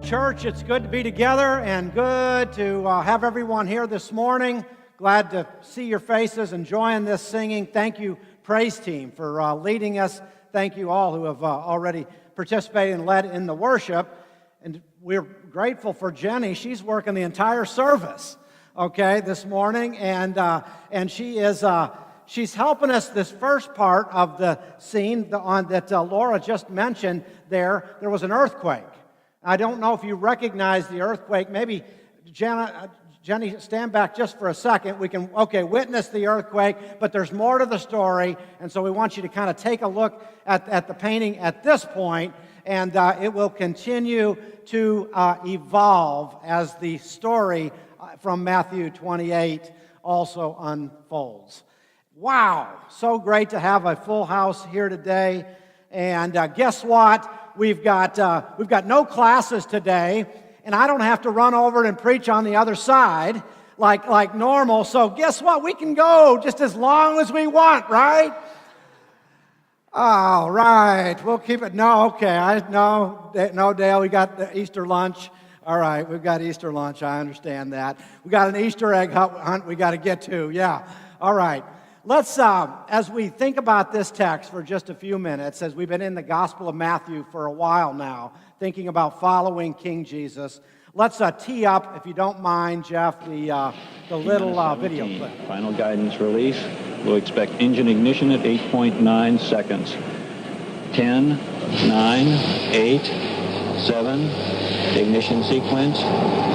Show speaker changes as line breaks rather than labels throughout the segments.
Church, it's good to be together and good to have everyone here this morning. Glad to see your faces, enjoying this singing. Thank you, praise team, for leading us. Thank you all who have already participated and led in the worship. And we're grateful for Jenny. She's working the entire service, this morning. And she is she's helping us this first part of the scene that Laura just mentioned there. There was an earthquake. I don't know if you recognize the earthquake. Maybe, Jenny, stand back just for a second. We can, witness the earthquake, but there's more to the story, and so we want you to kind of take a look at the painting at this point, and it will continue to evolve as the story from Matthew 28 also unfolds. Wow, so great to have a full house here today, and guess what? We've got no classes today, and I don't have to run over and preach on the other side like normal. So guess what? We can go just as long as we want, right? All right, we'll keep it. No, no, Dale. We got the Easter lunch. All right, we've got Easter lunch. I understand that. We got an Easter egg hunt we got to get to. Yeah. All right. Let's, as we think about this text for just a few minutes, as we've been in the Gospel of Matthew for a while now, thinking about following King Jesus, let's tee up, if you don't mind, Jeff, the little video clip.
Final guidance release. We'll expect engine ignition at 8.9 seconds. 10, 9, 8, 7, ignition sequence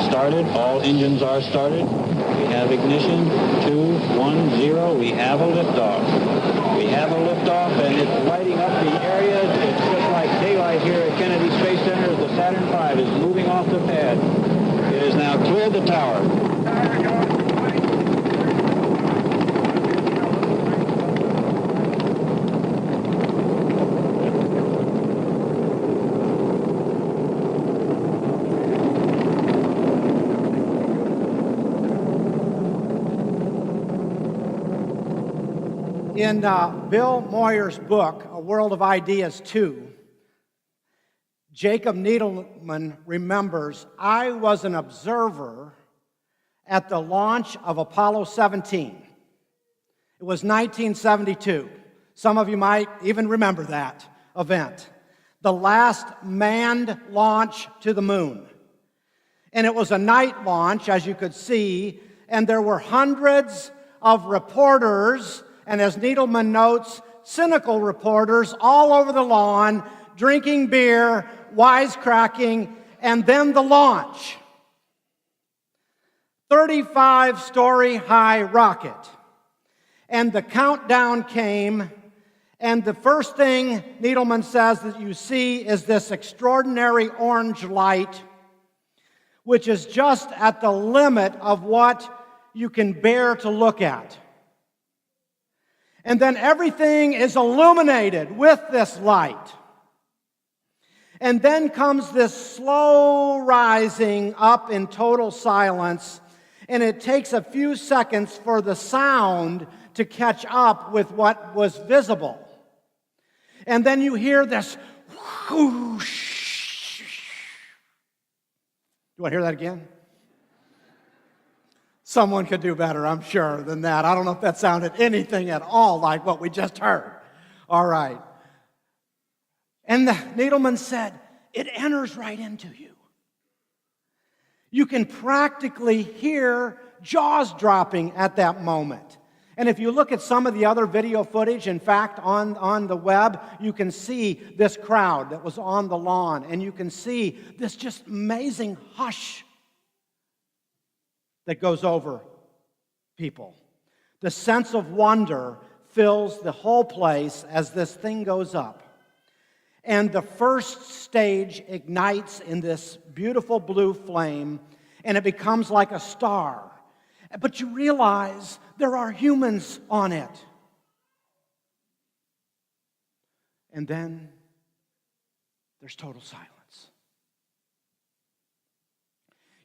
started. All engines are started. We have ignition, 2, 1, 0. We have a liftoff. We have a liftoff, and it's lighting up the area. It's just like daylight here at Kennedy Space Center as the Saturn V is moving off the pad. It has now cleared the tower.
In Bill Moyer's book, A World of Ideas 2, Jacob Needleman remembers, I was an observer at the launch of Apollo 17. It was 1972. Some of you might even remember that event. The last manned launch to the moon. And it was a night launch, as you could see, and there were hundreds of reporters, and as Needleman notes, cynical reporters all over the lawn, drinking beer, wisecracking, and then the launch. 35-story high rocket. And the countdown came, and the first thing Needleman says that you see is this extraordinary orange light, which is just at the limit of what you can bear to look at. And then everything is illuminated with this light. And then comes this slow rising up in total silence, and it takes a few seconds for the sound to catch up with what was visible. And then you hear this whoosh. You want to hear that again? Someone could do better, I'm sure, than that. I don't know if that sounded anything at all like what we just heard. All right. And Needleman said, it enters right into you. You can practically hear jaws dropping at that moment. And if you look at some of the other video footage, in fact, on the web, you can see this crowd that was on the lawn, and you can see this just amazing hush that goes over people. The sense of wonder fills the whole place as this thing goes up. And the first stage ignites in this beautiful blue flame, and it becomes like a star. But you realize there are humans on it. And then there's total silence.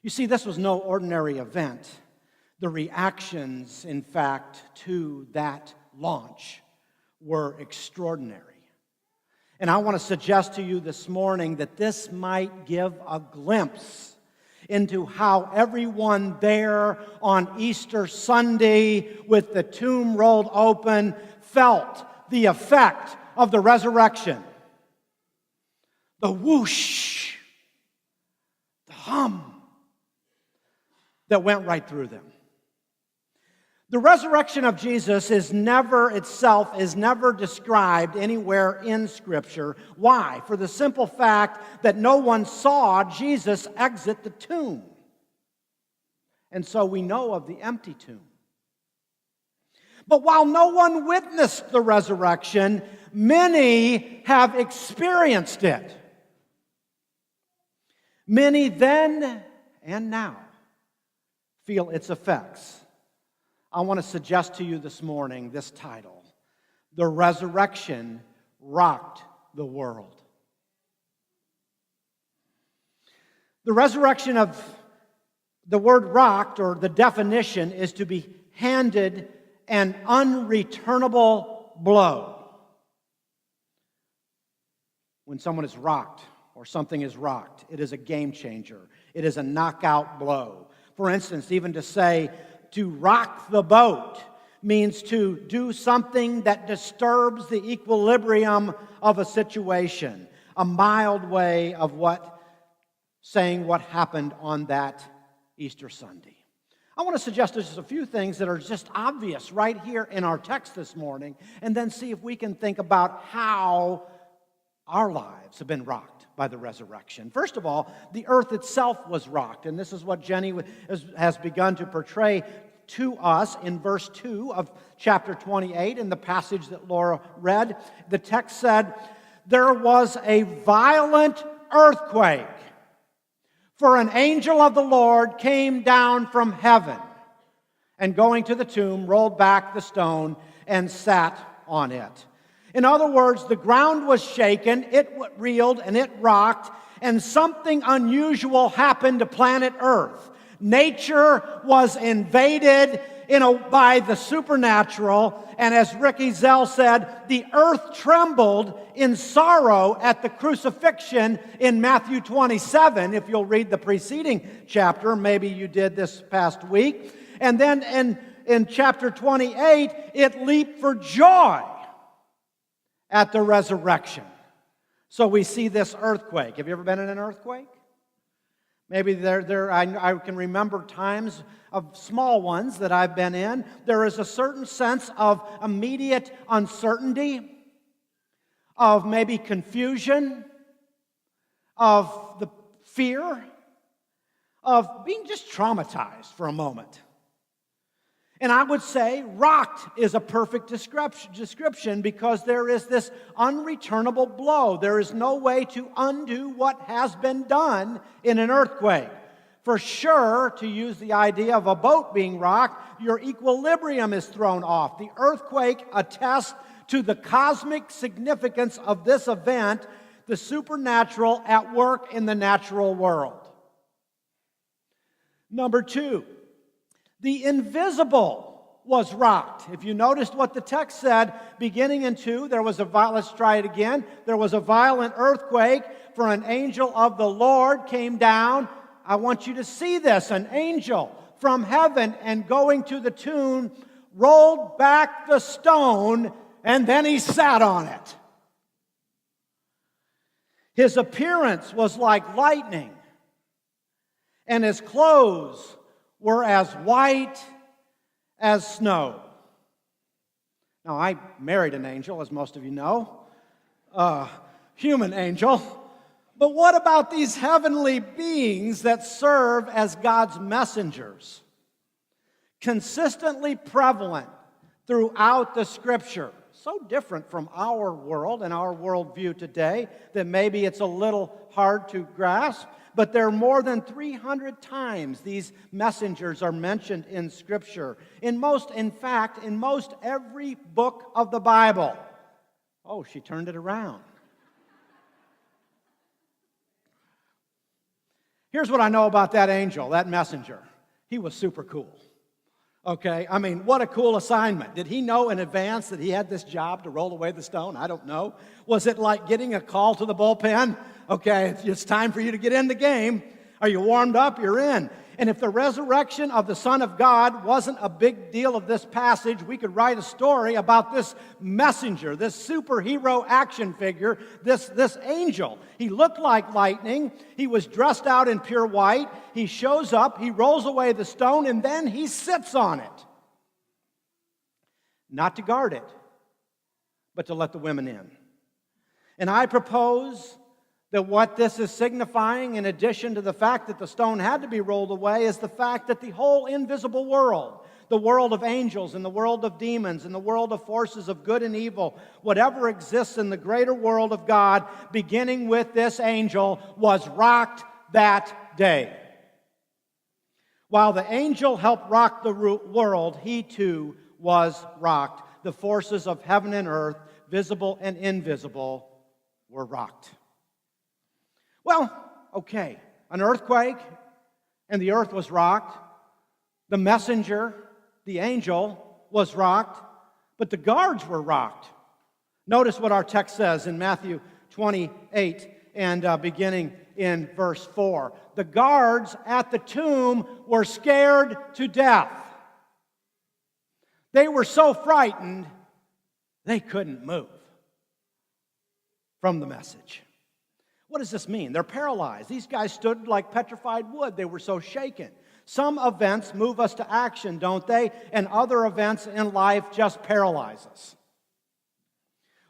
You see, this was no ordinary event. The reactions, in fact, to that launch were extraordinary. And I want to suggest to you this morning that this might give a glimpse into how everyone there on Easter Sunday with the tomb rolled open felt the effect of the resurrection. The whoosh, the hum that went right through them. The resurrection of Jesus is never described anywhere in Scripture. Why? For the simple fact that no one saw Jesus exit the tomb. And so we know of the empty tomb. But while no one witnessed the resurrection, many have experienced it. Many then and now feel its effects. I want to suggest to you this morning this title: The Resurrection Rocked the World. The resurrection of the word rocked, or the definition, is to be handed an unreturnable blow. When someone is rocked or something is rocked, it is a game changer. It is a knockout blow. For instance, even to say, to rock the boat means to do something that disturbs the equilibrium of a situation. A mild way of saying what happened on that Easter Sunday. I want to suggest there's just a few things that are just obvious right here in our text this morning, and then see if we can think about how our lives have been rocked by the resurrection. First of all, the earth itself was rocked, and this is what Jenny has begun to portray to us in verse 2 of chapter 28 in the passage that Laura read. The text said, "There was a violent earthquake, for an angel of the Lord came down from heaven, and going to the tomb, rolled back the stone and sat on it." In other words, the ground was shaken, it reeled and it rocked, and something unusual happened to planet Earth. Nature was invaded by the supernatural, and as Ricky Zell said, the earth trembled in sorrow at the crucifixion in Matthew 27, if you'll read the preceding chapter. Maybe you did this past week. And then in chapter 28, it leaped for joy at the resurrection. So we see this earthquake. Have you ever been in an earthquake? Maybe I can remember times of small ones that I've been in. There is a certain sense of immediate uncertainty, of maybe confusion, of the fear, of being just traumatized for a moment. And I would say rocked is a perfect description, because there is this unreturnable blow. There is no way to undo what has been done in an earthquake. For sure, to use the idea of a boat being rocked, your equilibrium is thrown off. The earthquake attests to the cosmic significance of this event, the supernatural at work in the natural world. Number 2. The invisible was rocked. If you noticed what the text said, beginning in 2, let's try it again. There was a violent earthquake, for an angel of the Lord came down. I want you to see this. An angel from heaven, and going to the tomb, rolled back the stone, and then he sat on it. His appearance was like lightning, and his clothes were as white as snow. Now, I married an angel, as most of you know, a human angel. But what about these heavenly beings that serve as God's messengers? Consistently prevalent throughout the Scripture. So different from our world and our worldview today that maybe it's a little hard to grasp. But there are more than 300 times these messengers are mentioned in Scripture. In most every book of the Bible. Oh, she turned it around. Here's what I know about that angel, that messenger. He was super cool. Okay, I mean, what a cool assignment. Did he know in advance that he had this job to roll away the stone? I don't know. Was it like getting a call to the bullpen? Okay, it's time for you to get in the game. Are you warmed up? You're in. And if the resurrection of the Son of God wasn't a big deal of this passage, we could write a story about this messenger, this superhero action figure, this angel. He looked like lightning. He was dressed out in pure white. He shows up, he rolls away the stone, and then he sits on it. Not to guard it, but to let the women in. And I propose that what this is signifying, in addition to the fact that the stone had to be rolled away, is the fact that the whole invisible world, the world of angels and the world of demons and the world of forces of good and evil, whatever exists in the greater world of God, beginning with this angel, was rocked that day. While the angel helped rock the world, he too was rocked. The forces of heaven and earth, visible and invisible, were rocked. Well, okay, an earthquake, and the earth was rocked. The messenger, the angel, was rocked, but the guards were rocked. Notice what our text says in Matthew 28 and beginning in verse 4. The guards at the tomb were scared to death. They were so frightened, they couldn't move from the message. What does this mean? They're paralyzed. These guys stood like petrified wood. They were so shaken. Some events move us to action, don't they? And other events in life just paralyze us.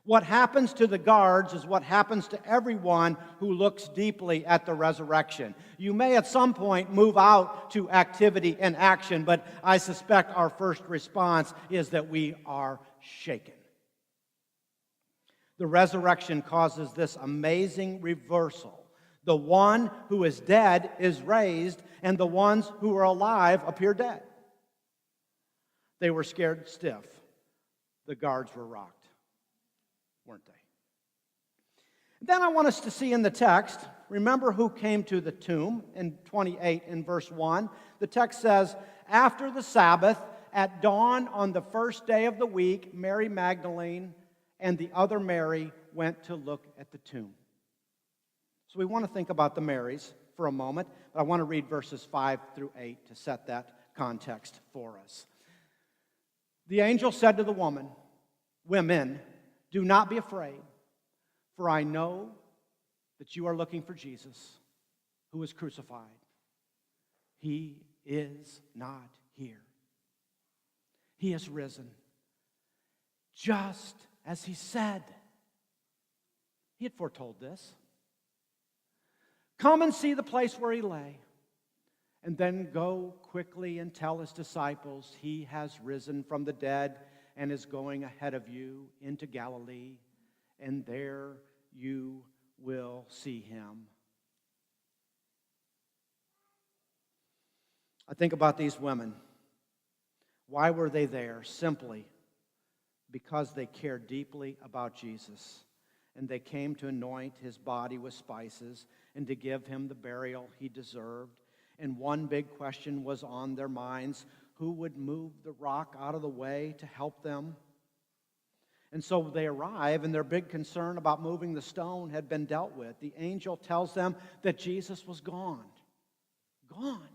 What happens to the guards is what happens to everyone who looks deeply at the resurrection. You may at some point move out to activity and action, but I suspect our first response is that we are shaken. The resurrection causes this amazing reversal. The one who is dead is raised, and the ones who are alive appear dead. They were scared stiff. The guards were rocked, weren't they? Then I want us to see in the text, remember who came to the tomb in 28 in verse 1. The text says, after the Sabbath, at dawn on the first day of the week, Mary Magdalene and the other Mary went to look at the tomb. So we want to think about the Marys for a moment, but I want to read verses 5 through 8 to set that context for us. The angel said to the women, do not be afraid, for I know that you are looking for Jesus, who was crucified. He is not here. He is risen, just as he said. He had foretold this. Come and see the place where he lay, and then go quickly and tell his disciples he has risen from the dead and is going ahead of you into Galilee, and there you will see him. I think about these women. Why were they there? Simply because they cared deeply about Jesus, and they came to anoint his body with spices and to give him the burial he deserved. And one big question was on their minds: who would move the rock out of the way to help them? And so they arrive, and their big concern about moving the stone had been dealt with. The angel tells them that Jesus was gone. Gone.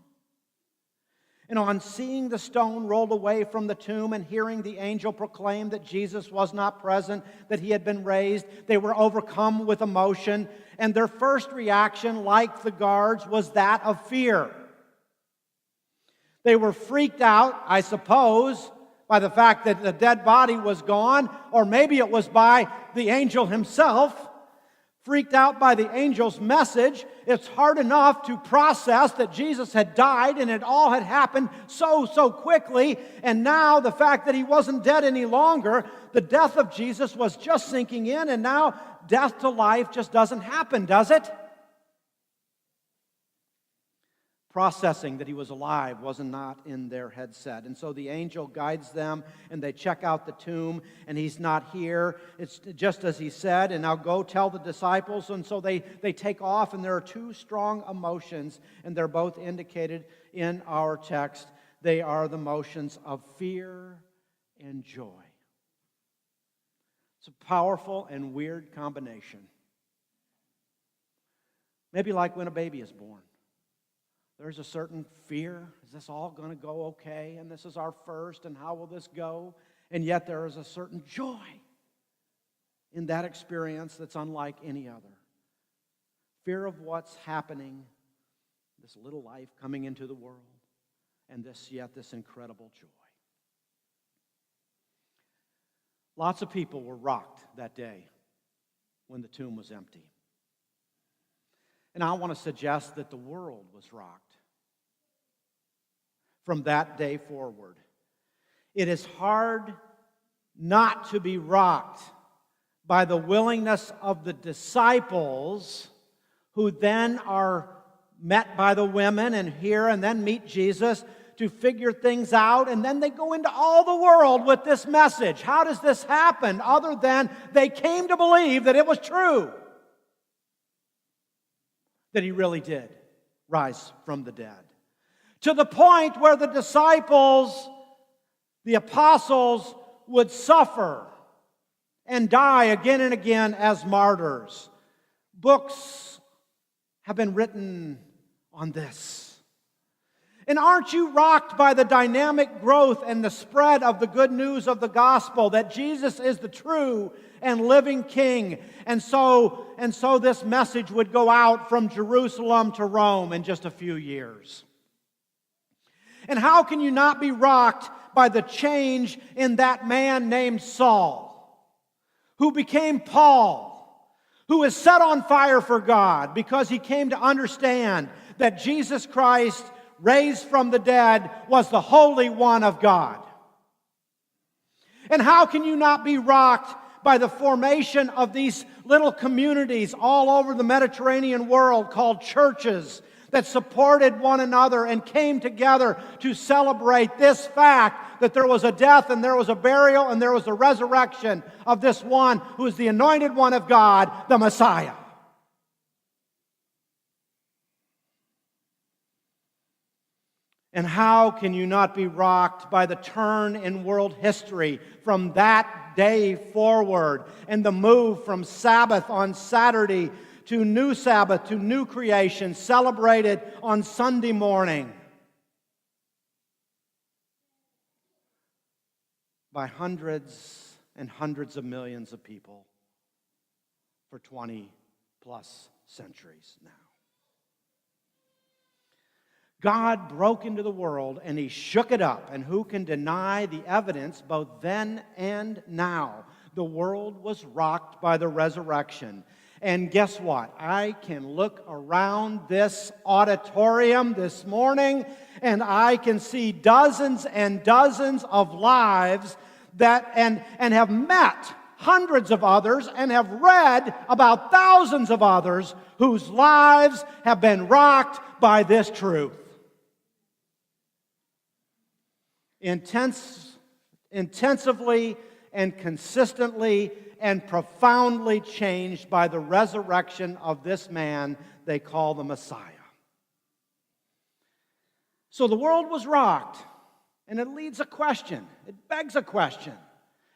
And on seeing the stone rolled away from the tomb and hearing the angel proclaim that Jesus was not present, that he had been raised, they were overcome with emotion. And their first reaction, like the guards, was that of fear. They were freaked out, I suppose, by the fact that the dead body was gone, or maybe it was by the angel himself. Freaked out by the angel's message. It's hard enough to process that Jesus had died and it all had happened so quickly. And now the fact that he wasn't dead any longer, the death of Jesus was just sinking in, and now death to life just doesn't happen, does it? Processing that he was alive was not in their headset. And so the angel guides them, and they check out the tomb, and he's not here. It's just as he said, and now go tell the disciples. And so they take off, and there are two strong emotions, and they're both indicated in our text. They are the emotions of fear and joy. It's a powerful and weird combination. Maybe like when a baby is born. There's a certain fear. Is this all going to go okay? And this is our first, and how will this go? And yet there is a certain joy in that experience that's unlike any other. Fear of what's happening, this little life coming into the world, and this incredible joy. Lots of people were rocked that day when the tomb was empty. And I want to suggest that the world was rocked from that day forward. It is hard not to be rocked by the willingness of the disciples, who then are met by the women and hear and then meet Jesus, to figure things out, and then they go into all the world with this message. How does this happen other than they came to believe that it was true, that he really did rise from the dead? To the point where the disciples, the apostles, would suffer and die again and again as martyrs. Books have been written on this. And aren't you rocked by the dynamic growth and the spread of the good news of the gospel that Jesus is the true and living King? And so this message would go out from Jerusalem to Rome in just a few years. And how can you not be rocked by the change in that man named Saul, who became Paul, who is set on fire for God because he came to understand that Jesus Christ, raised from the dead, was the Holy One of God? And how can you not be rocked by the formation of these little communities all over the Mediterranean world called churches that supported one another and came together to celebrate this fact that there was a death and there was a burial and there was a resurrection of this one who is the anointed one of God, the Messiah? And how can you not be rocked by the turn in world history from that day forward and the move from Sabbath on Saturday to new Sabbath, to new creation, celebrated on Sunday morning by hundreds and hundreds of millions of people for 20 plus centuries now? God broke into the world and He shook it up. And who can deny the evidence both then and now? The world was rocked by the resurrection. And guess what? I can look around this auditorium this morning and I can see dozens and dozens of lives that and have met hundreds of others and have read about thousands of others whose lives have been rocked by this truth. Intensively and consistently and profoundly changed by the resurrection of this man they call the Messiah. So the world was rocked, and it leads a question. It begs a question.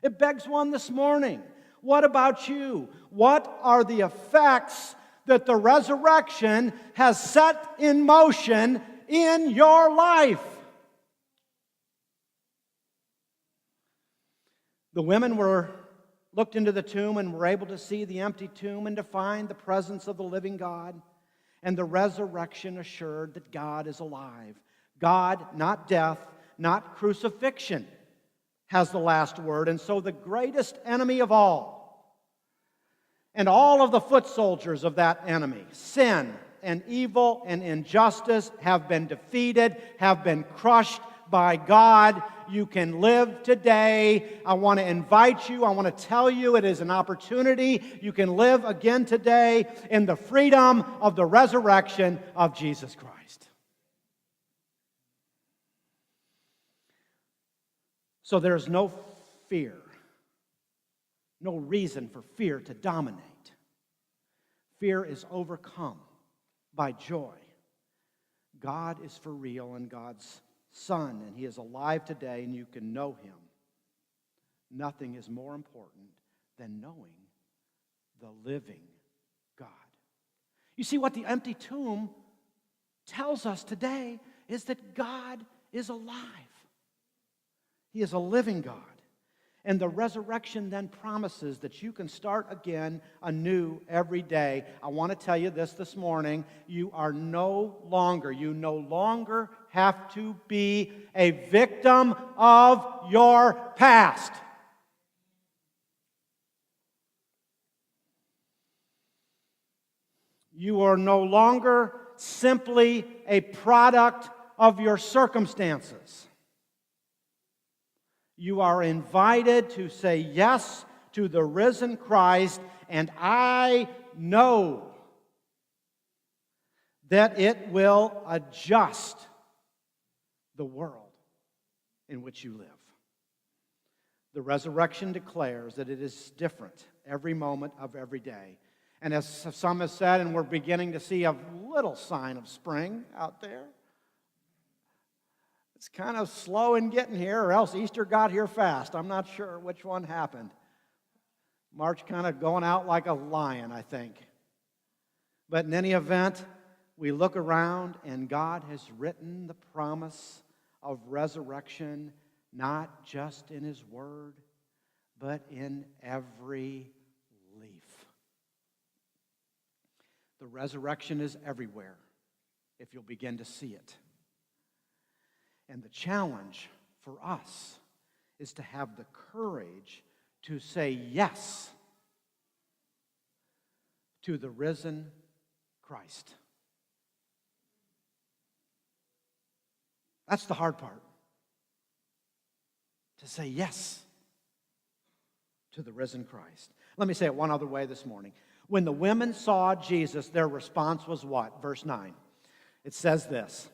It begs one this morning. What about you? What are the effects that the resurrection has set in motion in your life? The women looked into the tomb and were able to see the empty tomb and to find the presence of the living God. And the resurrection assured that God is alive. God, not death, not crucifixion, has the last word. And so the greatest enemy of all, and all of the foot soldiers of that enemy, sin and evil and injustice, have been defeated, have been crushed by God. You can live today. I want to invite you, I want to tell you it is an opportunity. You can live again today in the freedom of the resurrection of Jesus Christ. So there's no fear, no reason for fear to dominate. Fear is overcome by joy. God is for real and God's Son, and He is alive today, and you can know Him. Nothing is more important than knowing the living God. You see, what the empty tomb tells us today is that God is alive. He is a living God. And the resurrection then promises that you can start again anew every day. I want to tell you this morning. You no longer have to be a victim of your past. You are no longer simply a product of your circumstances. You are invited to say yes to the risen Christ, and I know that it will adjust the world in which you live. The resurrection declares that it is different every moment of every day. And as some have said, and we're beginning to see a little sign of spring out there, it's kind of slow in getting here, or else Easter got here fast. I'm not sure which one happened. March kind of going out like a lion, I think. But in any event, we look around and God has written the promise of resurrection not just in His Word, but in every leaf. The resurrection is everywhere if you'll begin to see it. And the challenge for us is to have the courage to say yes to the risen Christ. That's the hard part. To say yes to the risen Christ. Let me say it one other way this morning. When the women saw Jesus, their response was what? Verse 9. It says this.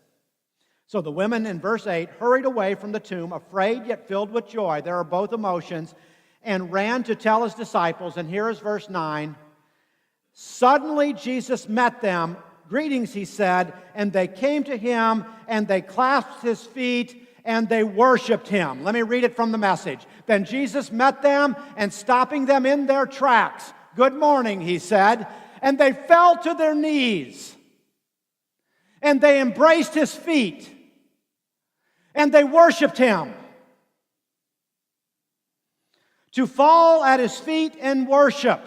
So the women in verse 8 hurried away from the tomb, afraid yet filled with joy. There are both emotions, and ran to tell His disciples. And here is verse 9. Suddenly Jesus met them. Greetings, He said, and they came to Him, and they clasped His feet, and they worshiped Him. Let me read it from the Message. Then Jesus met them, and stopping them in their tracks, "Good morning," He said, and they fell to their knees, and they embraced His feet, and they worshiped Him. To fall at His feet and worship,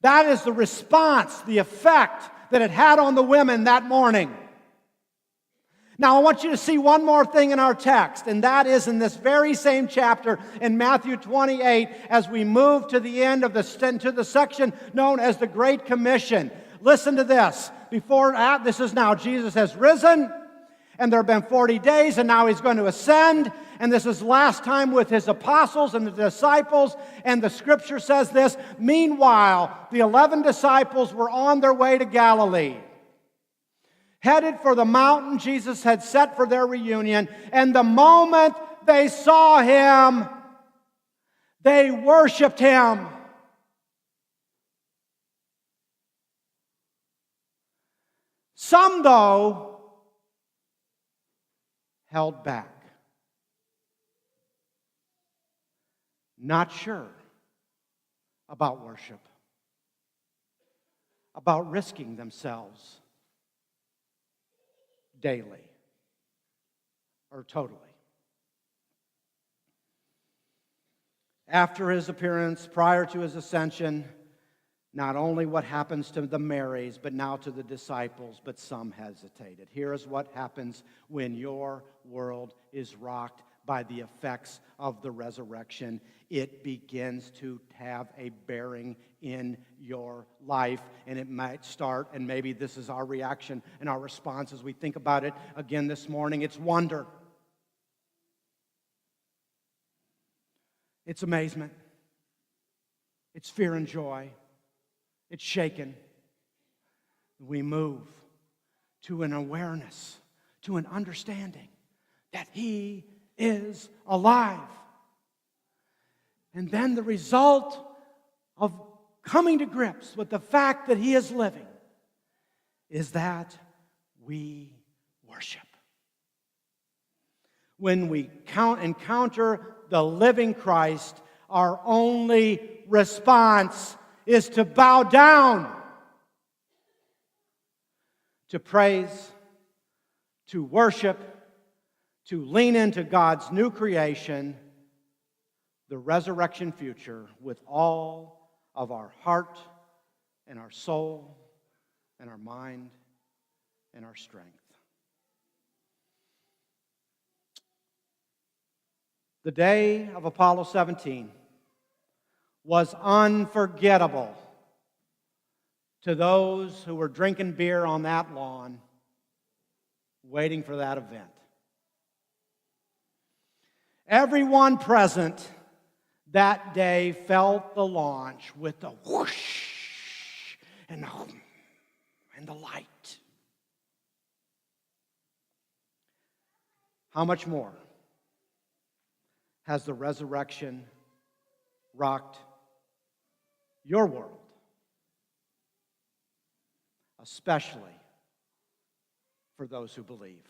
that is the response, the effect that it had on the women that morning. Now, I want you to see one more thing in our text, and that is in this very same chapter in Matthew 28, as we move to the end of to the section known as the Great Commission. Listen to this. This is now Jesus has risen, and there have been 40 days, and now He's going to ascend, and this is last time with His apostles and the disciples, and the Scripture says this: meanwhile, the 11 disciples were on their way to Galilee, headed for the mountain Jesus had set for their reunion, and the moment they saw Him, they worshiped Him. Some, though, held back, not sure about worship, about risking themselves daily or totally. After His appearance, prior to His ascension, not only what happens to the Marys, but now to the disciples, but some hesitated. Here is what happens when your world is rocked by the effects of the resurrection. It begins to have a bearing in your life, and it might start, and maybe this is our reaction and our response as we think about it again this morning. It's wonder. It's amazement. It's fear and joy. It's shaken. We move to an awareness, to an understanding that He is alive. And then the result of coming to grips with the fact that He is living is that we worship. when we encounter the living Christ, our only response is to bow down, to praise, to worship, to lean into God's new creation, the resurrection future, with all of our heart and our soul and our mind and our strength. The day of Apollo 17 was unforgettable to those who were drinking beer on that lawn, waiting for that event. Everyone present that day felt the launch with the whoosh and the light. How much more has the resurrection rocked your world, especially for those who believe?